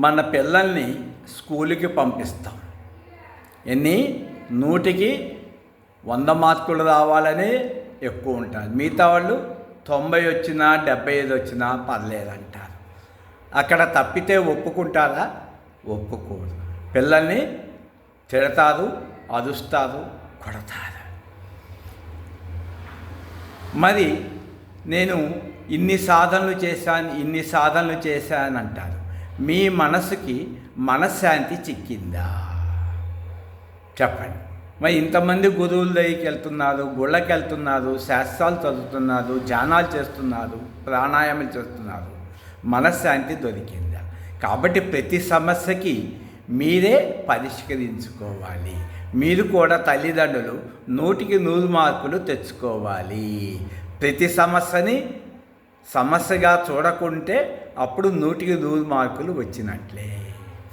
మన పిల్లల్ని స్కూల్కి పంపిస్తాం. ఎన్ని 100కి 100 మార్కులు రావాలని ఎక్కువ ఉంటారు. మిగతా వాళ్ళు 90 వచ్చినా 75 వచ్చినా పర్లేదంటారు. అక్కడ తప్పితే ఒప్పుకుంటారా? ఒప్పుకోరు. పిల్లల్ని తిడతారు, అరుస్తారు, కొడతారు. మరి నేను ఇన్ని సాధనలు చేశానంటారు. మీ మనసుకి మనశ్శాంతి చిక్కిందా? చెప్పండి. మరి ఇంతమంది గురువుల దగ్గరికి వెళ్తున్నారు, గుళ్ళకి వెళ్తున్నారు, శాస్త్రాలు చదువుతున్నారు, ధ్యానాలు చేస్తున్నారు, ప్రాణాయామాలు చేస్తున్నారు. మనశ్శాంతి దొరికిందా? కాబట్టి ప్రతి సమస్యకి మీరే పరిష్కరించుకోవాలి. మీరు కూడా తల్లిదండ్రులు 100కి 100 మార్కులు తెచ్చుకోవాలి. ప్రతి సమస్యని సమస్యగా చూడకుంటే అప్పుడు 100కి 100 మార్కులు వచ్చినట్లే.